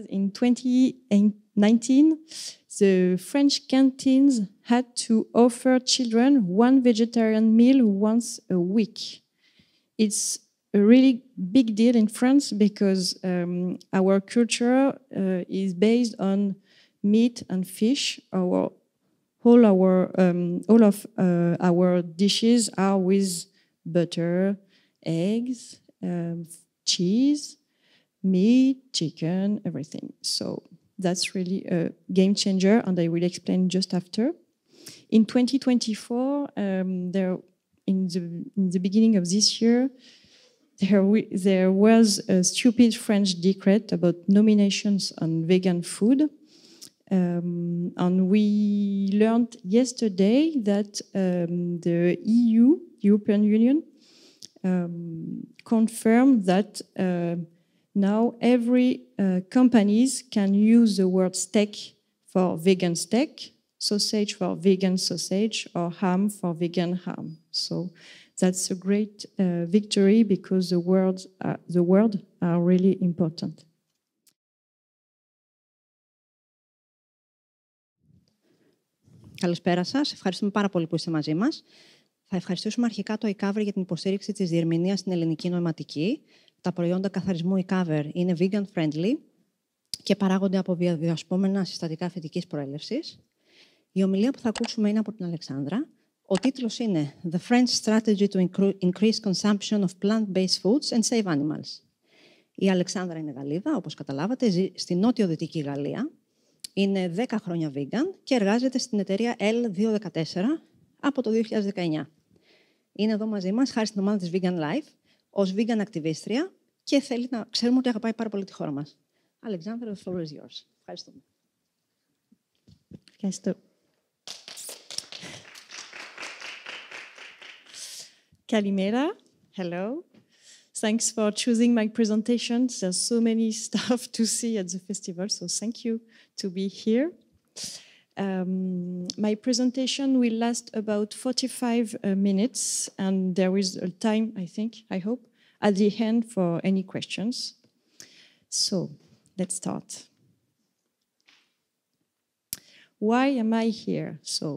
In 2019, the French canteens had to offer children one vegetarian meal once a week. It's a really big deal in France because our culture is based on meat and fish. All of our dishes are with butter, eggs, cheese, meat, chicken, everything. So that's really a game changer, and I will explain just after. In 2024, in the beginning of this year, there was a stupid French decree about nominations on vegan food. And we learned yesterday that the European Union, confirmed that now every companies can use the word steak for vegan steak, sausage for vegan sausage, or ham for vegan ham. So that's a great victory because the words are really important. Καλησπέρα σας. Ευχαριστούμε πάρα πολύ που είστε μαζί μας. Θα ευχαριστήσουμε αρχικά το Ecover για την υποστήριξη της διερμηνείας στην ελληνική νοηματική. Τα προϊόντα καθαρισμού Ecover είναι vegan friendly και παράγονται από βιοδιασπώμενα συστατικά φυτικής προέλευσης. Η ομιλία που θα ακούσουμε είναι από την Αλεξάνδρα. Ο τίτλος είναι «The French Strategy to Increase Consumption of Plant-Based Foods and Save Animals». Η Αλεξάνδρα είναι Γαλλίδα, όπως καταλάβατε, ζει στη νότιο-δυτική Γαλλία. Είναι 10 χρόνια vegan και εργάζεται στην εταιρεία L214 από το 2019. Είναι εδώ μαζί μας, χάρη στην ομάδα της Vegan Life, ως vegan ακτιβίστρια και θέλει να ξέρουμε ότι αγαπάει πάρα πολύ τη χώρα μας. Alexandra, the floor is yours. Ευχαριστούμε. Ευχαριστώ. Kalimera, hello. Thanks for choosing my presentation. There's so many stuff to see at the festival, so thank you to be here. My presentation will last about 45 minutes, and there is a time, I hope, at the end for any questions. So, let's start. Why am I here? So,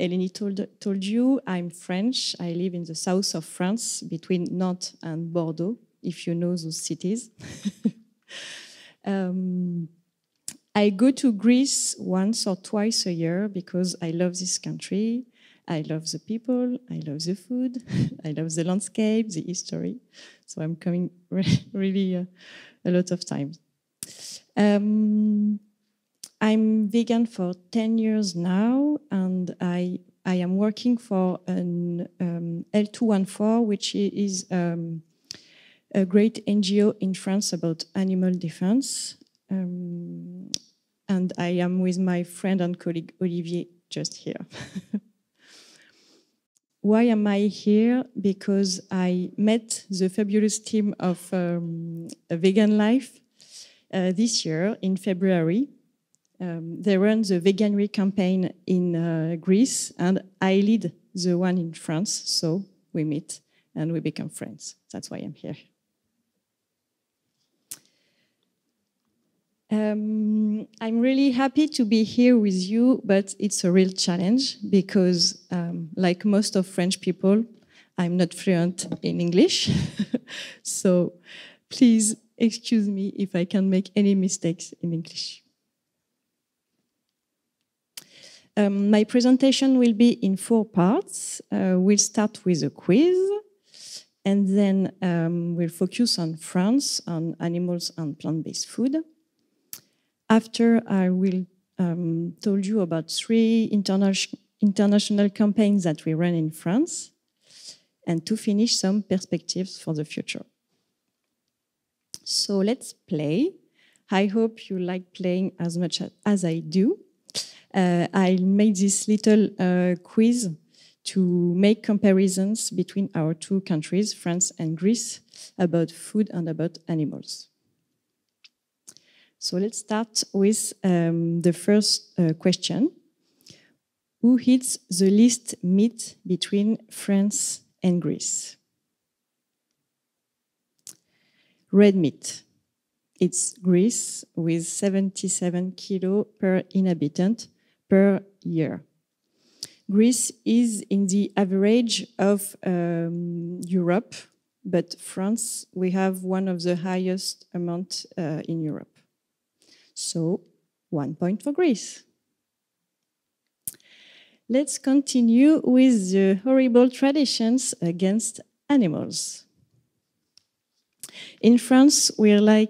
Eleni told you I'm French. I live in the south of France, between Nantes and Bordeaux, if you know those cities. I go to Greece once or twice a year because I love this country. I love the people. I love the food. I love the landscape, the history. So I'm coming really a lot of times. I'm vegan for 10 years now, and I am working for an L214, which is a great NGO in France about animal defense. And I am with my friend and colleague Olivier just here. Why am I here? Because I met the fabulous team of Vegan Life this year in February. They run the Veganuary campaign in Greece, and I lead the one in France. So we meet and we become friends. That's why I'm here. I'm really happy to be here with you, but it's a real challenge because, like most of French people, I'm not fluent in English. So please excuse me if I can make any mistakes in English. My presentation will be in 4 parts. We'll start with a quiz, and then we'll focus on France, on animals and plant-based food. After, I will told you about 3 international campaigns that we run in France, and to finish, some perspectives for the future. So let's play. I hope you like playing as much as I do. I made this little quiz to make comparisons between our 2 countries, France and Greece, about food and about animals. So let's start with the first question. Who eats the least meat between France and Greece? Red meat. it's Greece with 77 kilo per inhabitant per year. Greece is in the average of Europe, but France, we have one of the highest amount in Europe. So 1 point for Greece. Let's continue with the horrible traditions against animals. In France, we're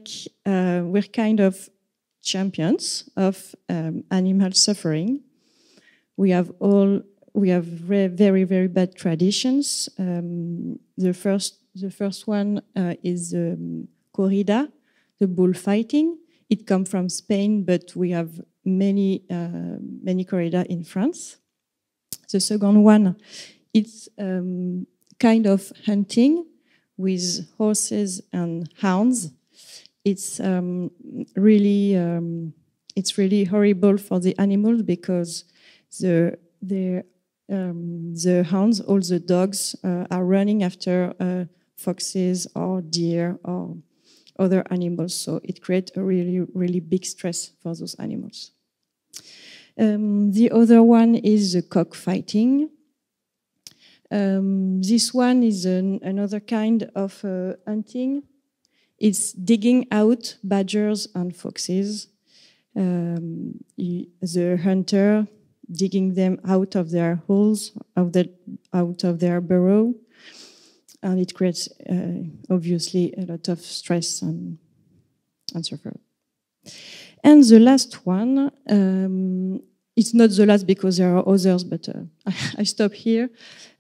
kind of champions of animal suffering. We have very, very bad traditions. The first one is corrida, the bullfighting. It comes from Spain, but we have many corrida in France. The second one, it's kind of hunting with horses and hounds. It's really horrible for the animals because the hounds, all the dogs, are running after foxes or deer or other animals. So it creates a really, really big stress for those animals. The other one is the cockfighting. This one is another kind of hunting. It's digging out badgers and foxes. The hunter digging them out of their holes, out of their burrow, and it creates obviously a lot of stress and suffering. And the last one, it's not the last because there are others, but I stop here.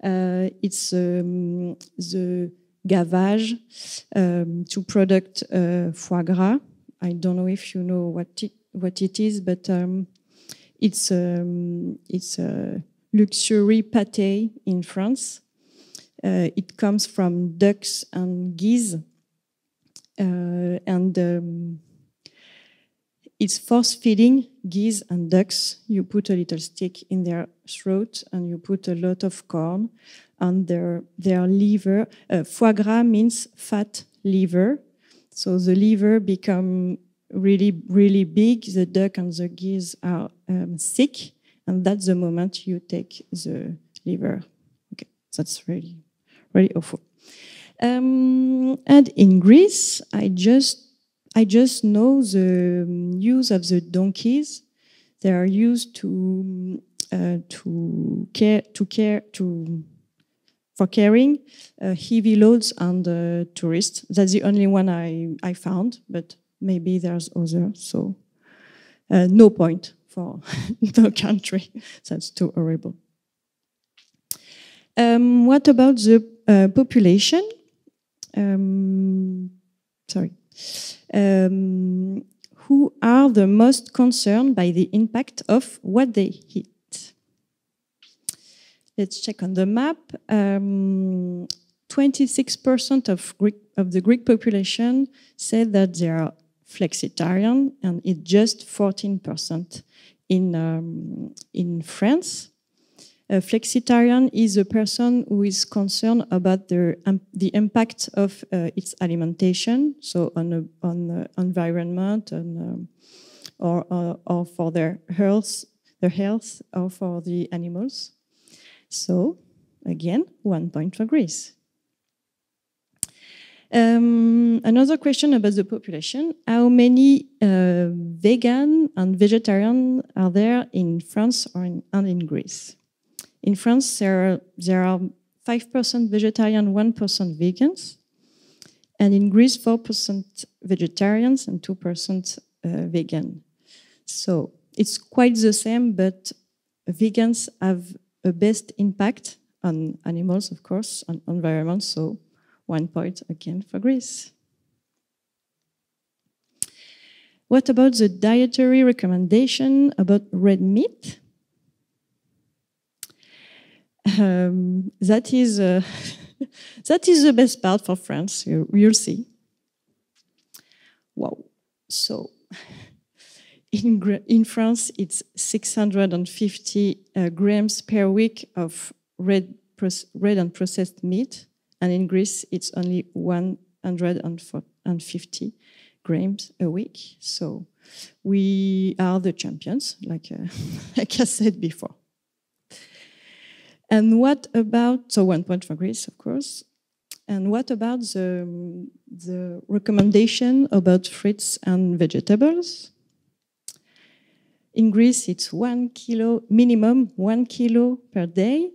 It's the gavage to product foie gras. I don't know if you know what it is, but it's a luxury pâté in France. It comes from ducks and geese, and it's force-feeding geese and ducks. You put a little stick in their throat and you put a lot of corn on their liver. Foie gras means fat liver. So the liver become really, really big. The duck and the geese are sick. And that's the moment you take the liver. Okay, that's really, really awful. And in Greece, I just know the use of the donkeys. They are used for carrying heavy loads on the tourists. That's the only one I found, but maybe there's others. So no point for the country. That's too horrible. What about the population? Who are the most concerned by the impact of what they eat? Let's check on the map. 26% of the Greek population said that they are flexitarian, and it's just 14% in France. A flexitarian is a person who is concerned about the impact of its alimentation, so on the environment and or for their health, or for the animals. So again, 1 point for Greece. Another question about the population: how many vegan and vegetarian are there in France and in Greece? In France, there are 5% vegetarian, 1% vegans. And in Greece, 4% vegetarians and 2% vegan. So it's quite the same, but vegans have a best impact on animals, of course, on environment. So 1 point again for Greece. What about the dietary recommendation about red meat? That is the best part for France. You'll see. Wow. So in France, it's 650 grams per week of red and processed meat, and in Greece, it's only 150 grams a week. So we are the champions, like I said before. And what about, so 1 point for Greece, of course. And what about the recommendation about fruits and vegetables? In Greece, it's 1 kilo, minimum 1 kilo per day.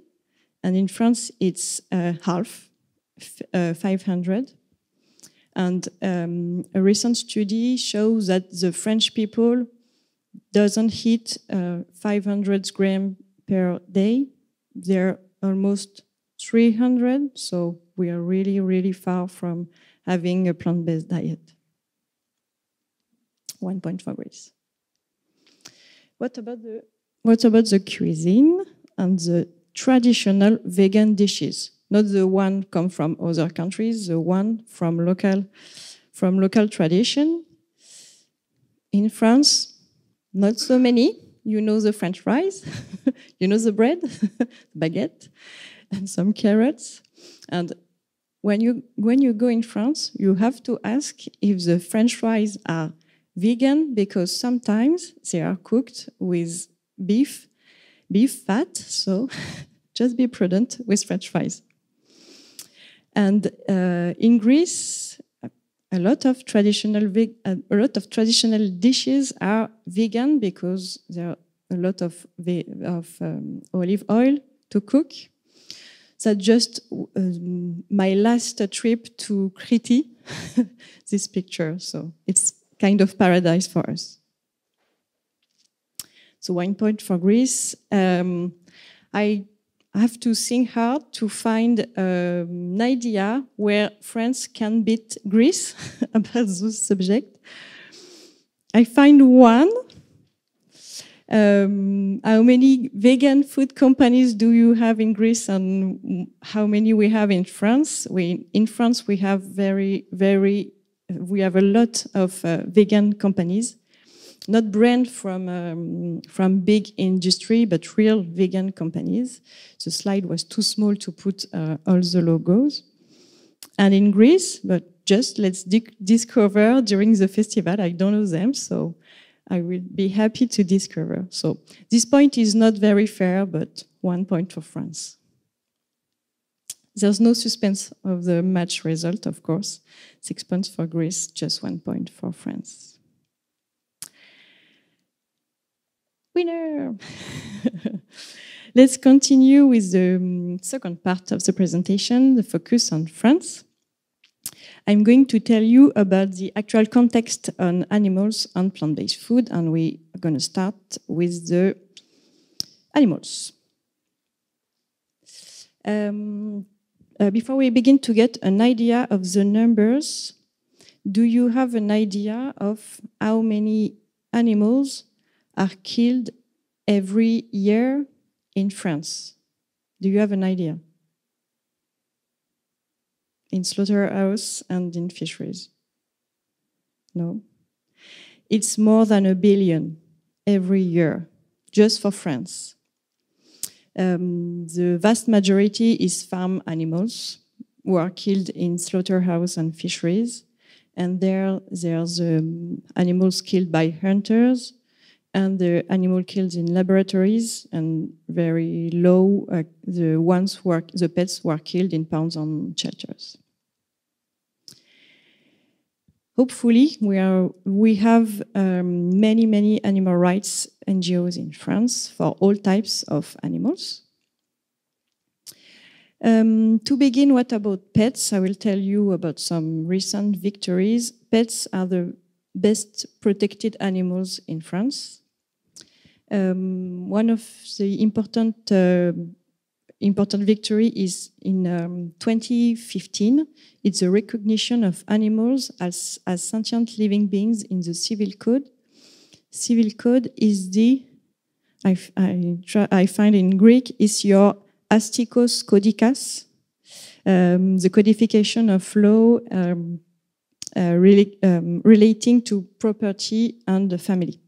And in France, it's half, 500. And a recent study shows that the French people doesn't eat 500 grams per day. They're almost 300, so we are really, really far from having a plant-based diet. 1 point for Greece. What about the cuisine and the traditional vegan dishes? Not the one come from other countries, the one from local tradition. In France, not so many. You know the French fries, you know the bread, baguette, and some carrots. And when you go in France, you have to ask if the French fries are vegan, because sometimes they are cooked with beef fat. So just be prudent with French fries. And in Greece, a lot of traditional dishes are vegan because there are a lot of olive oil to cook. So just my last trip to Crete, this picture. So it's kind of paradise for us. So 1 point for Greece. I have to think hard to find an idea where France can beat Greece about this subject. I find one. How many vegan food companies do you have in Greece, and how many we have in France? In France, we have we have a lot of vegan companies. Not brand from big industry, but real vegan companies. The slide was too small to put all the logos. And in Greece, but just let's discover during the festival. I don't know them, so I will be happy to discover. So this point is not very fair, but 1 point for France. There's no suspense of the match result, of course. 6 points for Greece, just 1 point for France. Winner! Let's continue with the second part of the presentation, the focus on France. I'm going to tell you about the actual context on animals and plant-based food, and we are going to start with the animals. Before we begin to get an idea of the numbers, do you have an idea of how many animals are killed every year in France? Do you have an idea? In slaughterhouse and in fisheries? No? It's more than 1 billion every year, just for France. The vast majority is farm animals who are killed in slaughterhouse and fisheries. And there's animals killed by hunters, and the animal killed in laboratories, and very low, the pets who are killed in pounds on shelters. Hopefully, we have many animal rights NGOs in France for all types of animals. To begin, what about pets? I will tell you about some recent victories. Pets are the best protected animals in France. One of the important victory is in 2015. It's a recognition of animals as sentient living beings in the Civil Code. Civil Code is I find in Greek, is your astikos kodikas, the codification of law relating to property and the family.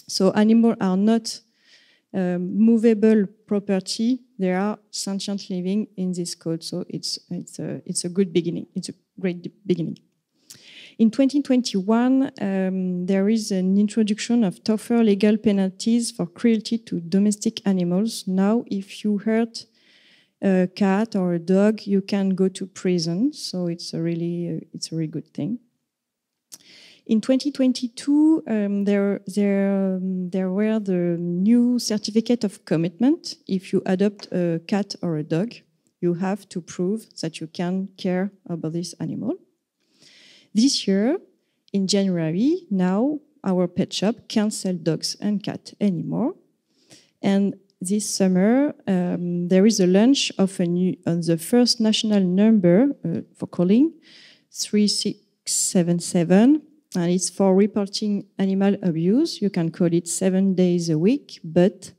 So animals are not movable property; they are sentient living in this code. So it's a good beginning. It's a great beginning. In 2021, there is an introduction of tougher legal penalties for cruelty to domestic animals. Now, if you hurt a cat or a dog, you can go to prison. So it's a really good thing. In 2022, there were the new certificate of commitment. If you adopt a cat or a dog, you have to prove that you can care about this animal. This year, in January, now our pet shop can't sell dogs and cats anymore. And this summer, there is a launch of the first national number for calling, 3677, and it's for reporting animal abuse. You can call it 7 days a week, but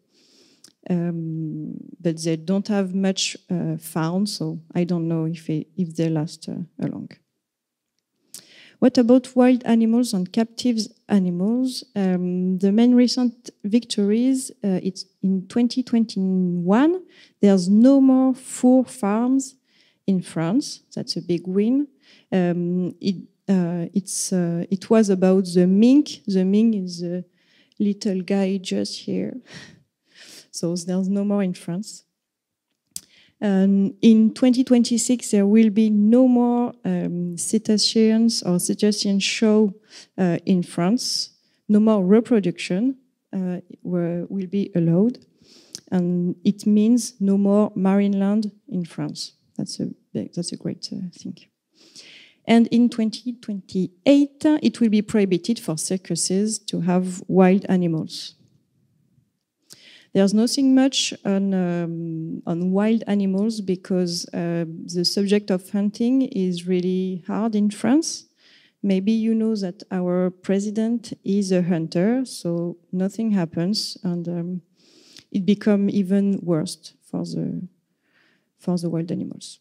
they don't have much found, so I don't know if they last long. What about wild animals and captive animals? The main recent victories, it's in 2021, there's no more fur farms in France. That's a big win. It was about the mink. The mink is a little guy just here. So there's no more in France. In 2026, there will be no more cetaceans or cetacean show in France. No more reproduction will be allowed. And it means no more marine land in France. That's a great thing. And in 2028, it will be prohibited for circuses to have wild animals. There's nothing much on wild animals because the subject of hunting is really hard in France. Maybe you know that our president is a hunter, so nothing happens, and it becomes even worse for the wild animals.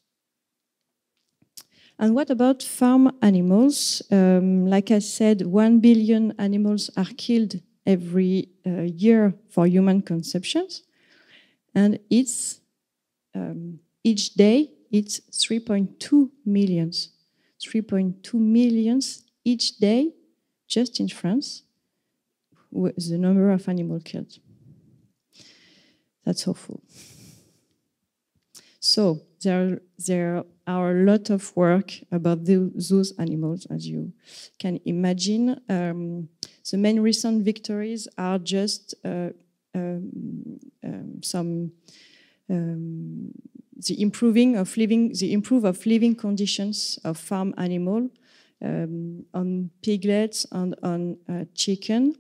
And what about farm animals? Like I said, 1 billion animals are killed every year for human consumptions, and it's each day it's 3.2 millions. 3.2 millions each day, just in France, the number of animals killed. That's awful. So there are a lot of work about those animals, as you can imagine. The main recent victories are just the improving of living conditions of farm animal on piglets and on chicken.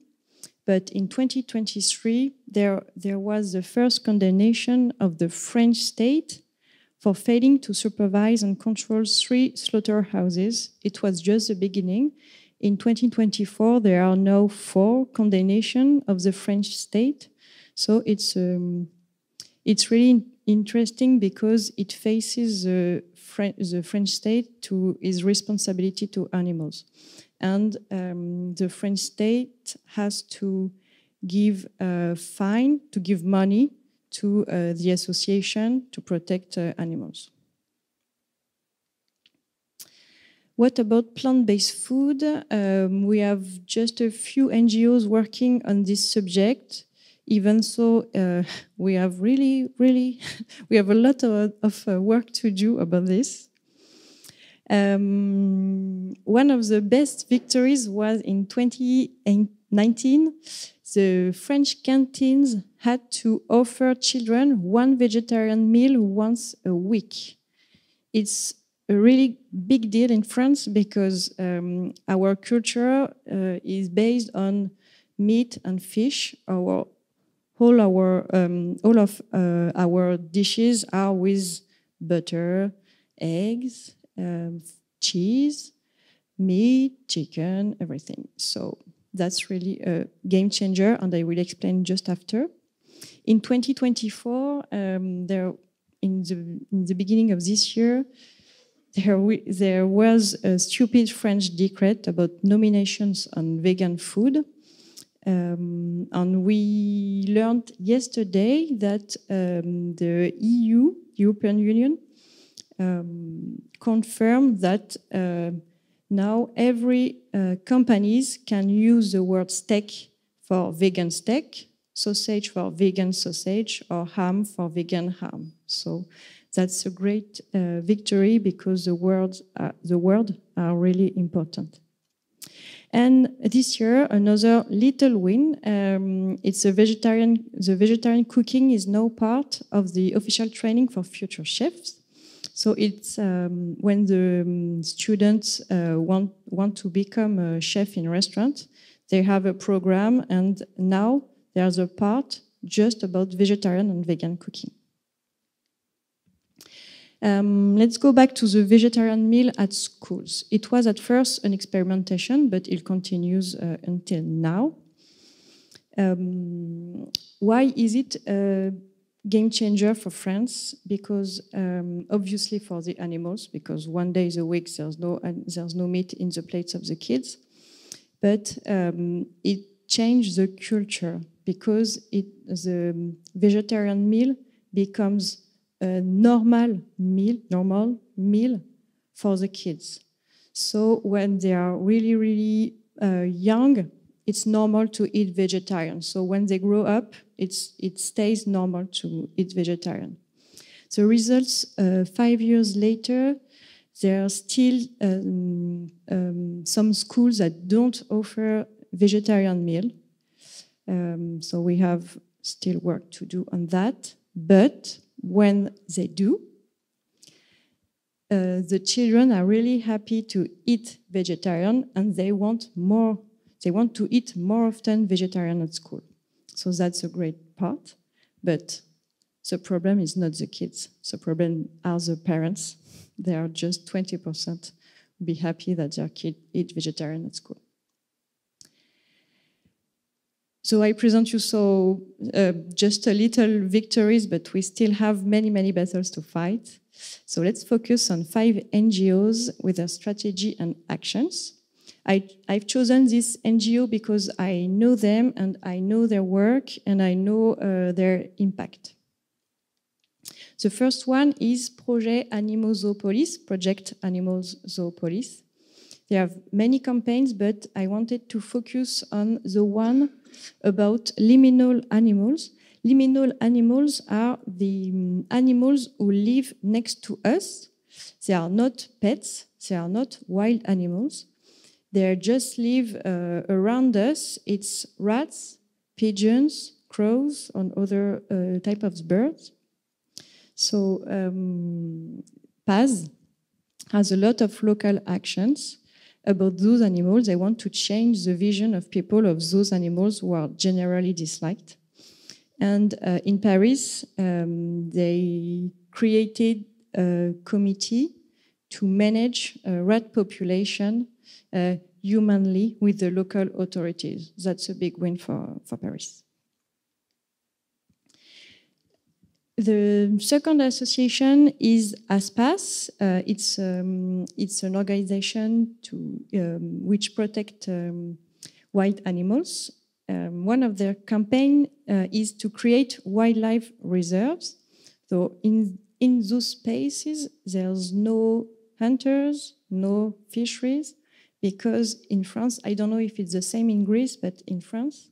But in 2023, there was the first condemnation of the French state for failing to supervise and control 3 slaughterhouses. It was just the beginning. In 2024, there are now 4 condemnations of the French state. So it's really interesting because it faces the French state to its responsibility to animals. And the French state has to give a fine, to give money to the association to protect animals. What about plant-based food? We have just a few NGOs working on this subject, even so we have we have a lot of work to do about this. One of the best victories was in 2019. The French canteens had to offer children 1 vegetarian meal once a week. It's a really big deal in France because our culture is based on meat and fish. All of our dishes are with butter, eggs, cheese, meat, chicken, everything. So that's really a game changer, and I will explain just after. In 2024, in the beginning of this year, there was a stupid French decree about nominations on vegan food. And we learned yesterday that the European Union, confirmed that now every companies can use the word steak for vegan steak, sausage for vegan sausage, or ham for vegan ham. So that's a great victory because the words are really important. And this year, another little win. It's the vegetarian cooking is now part of the official training for future chefs. So it's when the students want to become a chef in a restaurant, they have a program, and now there's a part just about vegetarian and vegan cooking. Let's go back to the vegetarian meal at schools. It was at first an experimentation, but it continues until now. Why is it a game changer for France? Because obviously for the animals, because 1 day a week there's no meat in the plates of the kids, but it changed the culture because the vegetarian meal becomes a normal meal for the kids. So when they are really young, it's normal to eat vegetarian. So when they grow up, it stays normal to eat vegetarian. The results 5 years later, there are still some schools that don't offer vegetarian meal. So we have still work to do on that. But when they do, the children are really happy to eat vegetarian, and they want more. They want to eat more often vegetarian at school. So that's a great part. But the problem is not the kids. The problem are the parents. They are just 20% be happy that their kid eat vegetarian at school. So I present you just a little victories, but we still have many battles to fight. So let's focus on 5 NGOs with their strategy and actions. I've chosen this NGO because I know them and I know their work and I know their impact. The first one is Project Animaux Zoopolis, Project Animals Zoopolis. They have many campaigns, but I wanted to focus on the one about liminal animals. Liminal animals are the animals who live next to us. They are not pets, they are not wild animals. They just live around us. It's rats, pigeons, crows, and other type of birds. So PAZ has a lot of local actions about those animals. They want to change the vision of people of those animals who are generally disliked. And in Paris, they created a committee to manage a rat population humanly with the local authorities. That's a big win for Paris. The second association is ASPAS. It's an organization which protect wild animals. One of their campaign is to create wildlife reserves. So in those spaces, there's no hunters, no fisheries, because in France, I don't know if it's the same in Greece, but in France,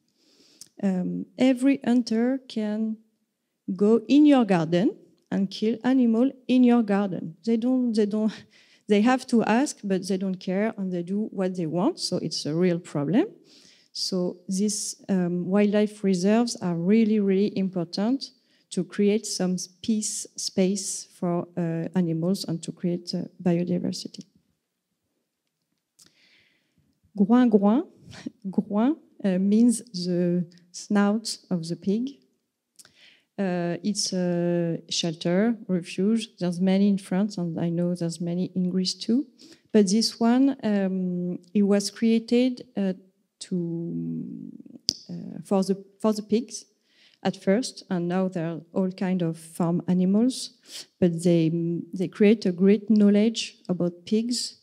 every hunter can go in your garden and kill animal in your garden. They have to ask, but they don't care, and they do what they want. So it's a real problem. So these wildlife reserves are really important to create some space for animals and to create biodiversity. Groin means the snout of the pig. It's a shelter, refuge. There's many in France, and I know there's many in Greece too. But this one, it was created for the pigs at first, and now there are all kinds of farm animals. But they create a great knowledge about pigs,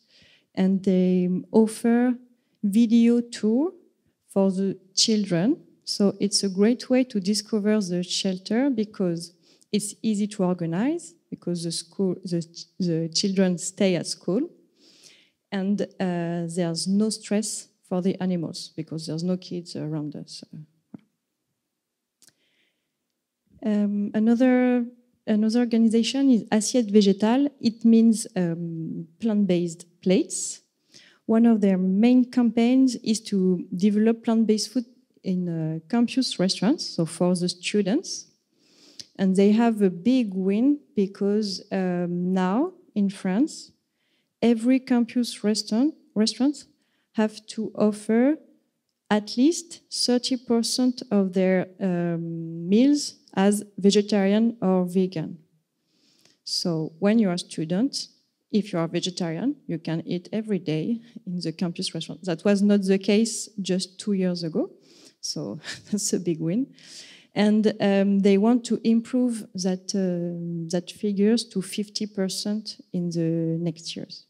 and they offer video tour for the children. So it's a great way to discover the shelter because it's easy to organize because the children stay at school, and there's no stress for the animals because there's no kids around us. Another organization is Assiette Végétale. It means plant-based plates. One of their main campaigns is to develop plant-based food in campus restaurants, so for the students. And they have a big win because now in France, every campus restaurants have to offer at least 30% of their meals as vegetarian or vegan. So when you are a student, if you are vegetarian, you can eat every day in the campus restaurant. That was not the case just 2 years ago. So that's a big win. And they want to improve that figures to 50% in the next years.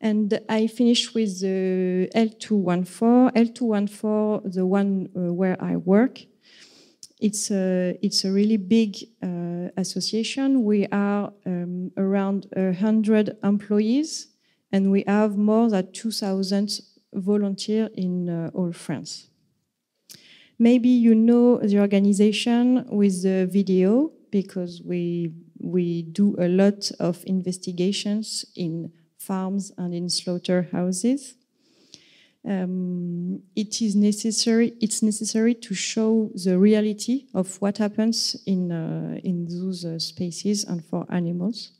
And I finish with the L214. L214, the one where I work, it's a really big association. We are around 100 employees, and we have more than 2,000 volunteers in all France. Maybe you know the organization with the video because we do a lot of investigations in farms and in slaughterhouses. It's necessary to show the reality of what happens in those spaces and for animals.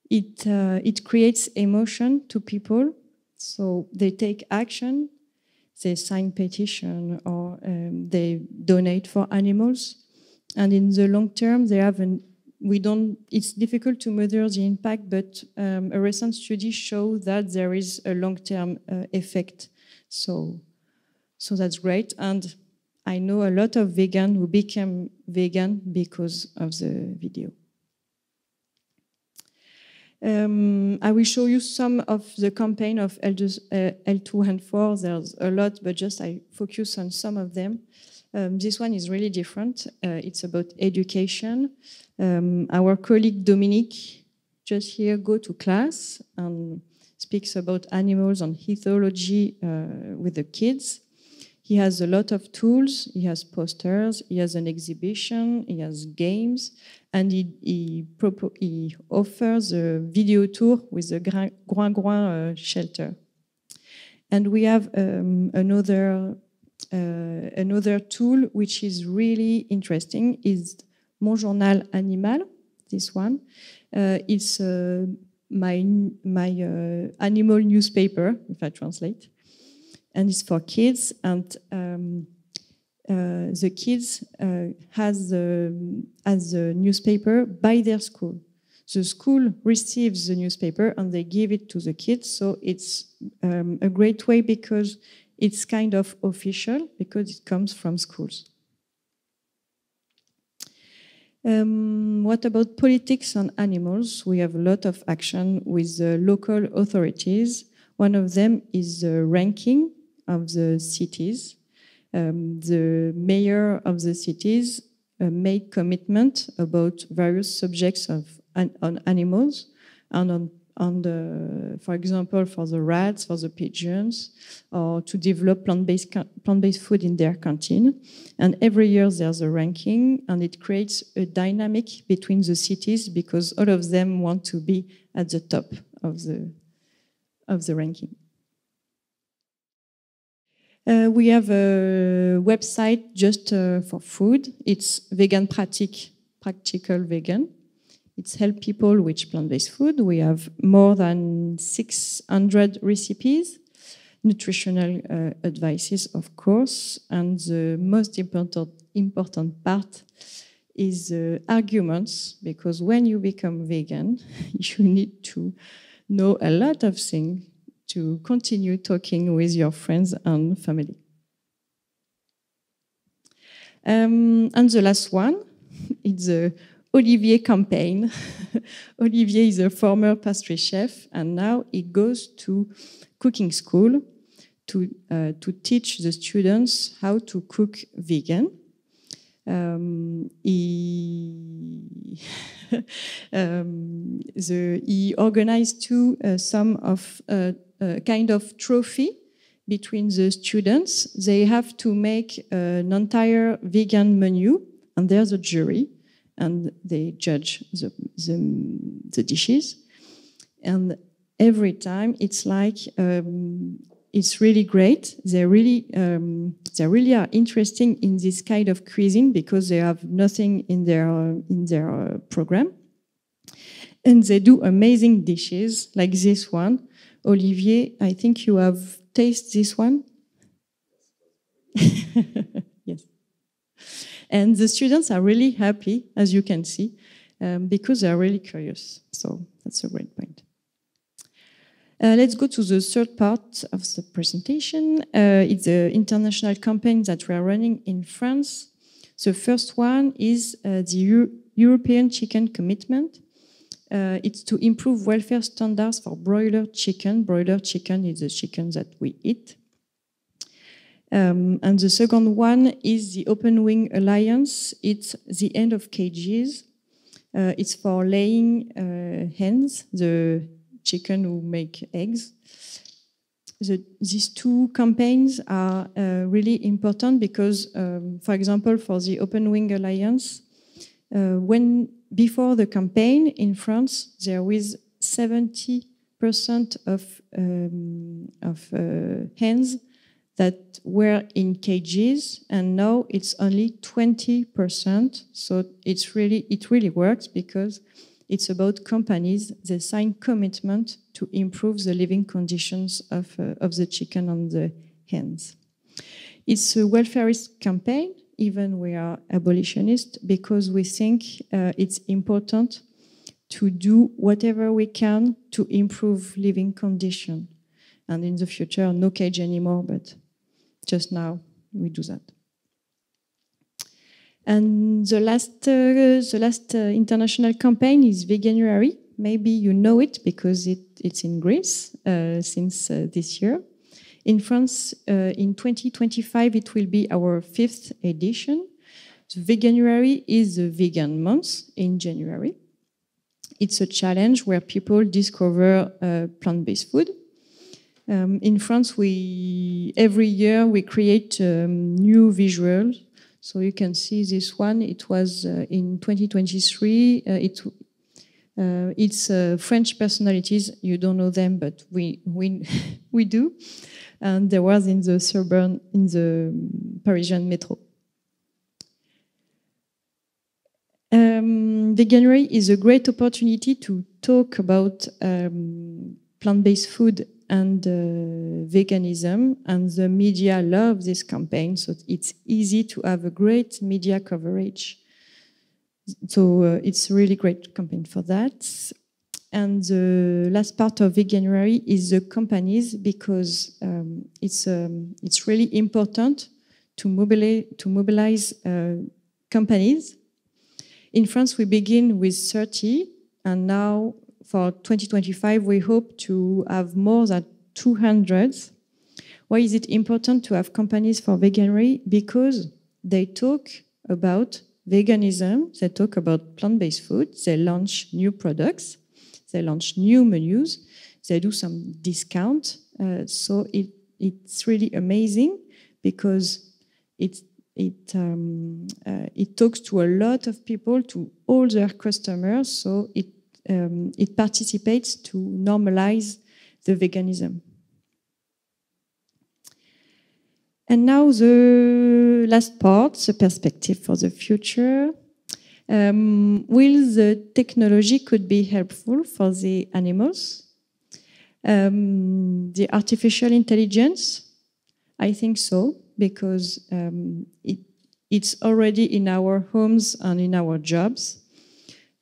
It creates emotion to people, so they take action, they sign petition, or they donate for animals, and in the long term, they have it's difficult to measure the impact, but a recent study showed that there is a long-term effect. So that's great. And I know a lot of vegans who became vegan because of the video. I will show you some of the campaign of L214. There's a lot, but just I focus on some of them. This one is really different. It's about education. Our colleague Dominique just here go to class and speaks about animals and ethology with the kids. He has a lot of tools. He has posters. He has an exhibition. He has games, and he offers a video tour with the Groin shelter. And we have another tool which is really interesting is Mon Journal Animal. This one, it's my animal newspaper, if I translate, and it's for kids. And the kids has the newspaper by their school. The school receives the newspaper and they give it to the kids. So it's a great way because it's kind of official because it comes from schools. What about politics on animals? We have a lot of action with the local authorities. One of them is the ranking of the cities. The mayor of the cities made commitment about various subjects on animals and for example, for the rats, for the pigeons, or to develop plant-based food in their canteen. And every year there's a ranking, and it creates a dynamic between the cities because all of them want to be at the top of the ranking. We have a website just for food. It's Vegan Practical Vegan. It's help people with plant-based food. We have more than 600 recipes, nutritional advices, of course, and the most important part is arguments, because when you become vegan, you need to know a lot of things to continue talking with your friends and family. And the last one, it's the Olivier campaign. Olivier is a former pastry chef, and now he goes to cooking school to teach the students how to cook vegan. He organized too some of kind of trophy between the students. They have to make an entire vegan menu, and there's a jury, and they judge the dishes. And every time it's like it's really great. They really are interesting in this kind of cuisine because they have nothing in their program, and they do amazing dishes like this one. Olivier, I think you have tasted this one. Yes. And the students are really happy, as you can see, because they are really curious. So that's a great point. Let's go to the third part of the presentation. It's the international campaign that we are running in France. The first one is the European Chicken Commitment. It's to improve welfare standards for broiler chicken. Broiler chicken is the chicken that we eat. And the second one is the Open Wing Alliance. It's the end of cages. It's for laying hens, the chicken who make eggs. These two campaigns are really important because, for example, for the Open Wing Alliance, before the campaign in France, there was 70% of hens that were in cages, and now it's only 20%. So it really works because it's about companies. They sign commitment to improve the living conditions of the chicken and the hens. It's a welfarist campaign, even we are abolitionists, because we think it's important to do whatever we can to improve living conditions. And in the future, no cage anymore, but just now we do that. And the last international campaign is Veganuary. Maybe you know it because it's in Greece since this year. In France, in 2025, it will be our 5th edition. The Veganuary is the vegan month in January. It's a challenge where people discover plant-based food. In France, every year we create new visuals. So you can see this one. It was in 2023. It's French personalities. You don't know them, but we do. And there was in the Parisian metro. Veganuary is a great opportunity to talk about plant-based food and veganism, and the media love this campaign, so it's easy to have a great media coverage. So it's a really great campaign for that. And the last part of Veganuary is the companies, because it's really important to mobilize companies. In France, we begin with 30, and now for 2025, we hope to have more than 200. Why is it important to have companies for Veganuary? Because they talk about veganism, they talk about plant-based food, they launch new products, they launch new menus, they do some discount. So it's really amazing because it talks to a lot of people, to all their customers. So it participates to normalize the veganism. And now the last part, the perspective for the future. Will the technology could be helpful for the animals? The artificial intelligence? I think so, because it's already in our homes and in our jobs.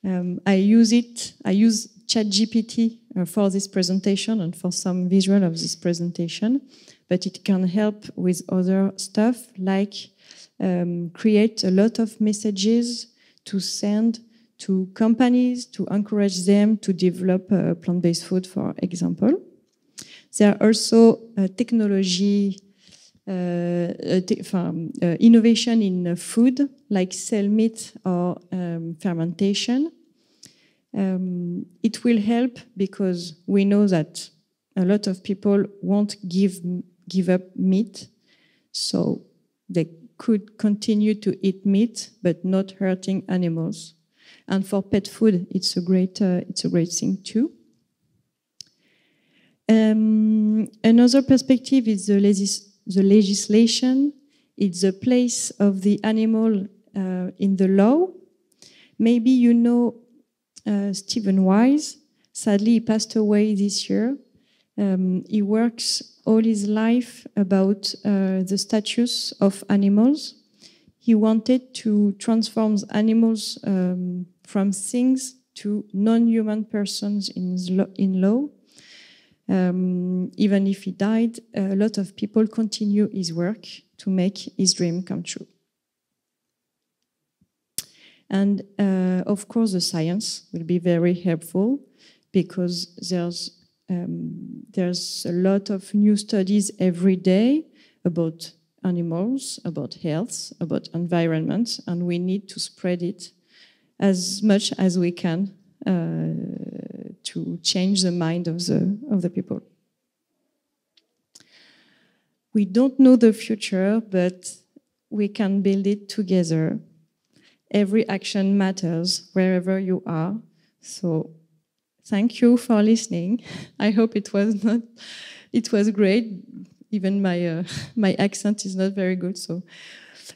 I use ChatGPT for this presentation and for some visual of this presentation, but it can help with other stuff, like create a lot of messages to send to companies to encourage them to develop plant-based food, for example. There are also technology innovation in food, like cell meat or fermentation. It will help because we know that a lot of people won't give up meat, so they could continue to eat meat but not hurting animals. And for pet food, it's a great thing too. Another perspective is the legislation. It's the place of the animal in the law. Maybe you know Stephen Wise. Sadly, he passed away this year. He works all his life about the status of animals. He wanted to transform animals from things to non-human persons in law. Even if he died, a lot of people continue his work to make his dream come true. And of course, the science will be very helpful because there's a lot of new studies every day about animals, about health, about environment, and we need to spread it as much as we can to change the mind of the people. We don't know the future, but we can build it together. Every action matters wherever you are. So thank you for listening. I hope it was great. Even my accent is not very good. So,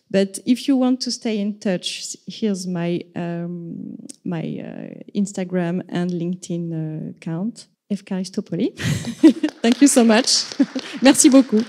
but if you want to stay in touch, here's my Instagram and LinkedIn account. Ευχαριστούμε. Thank you so much. Merci beaucoup.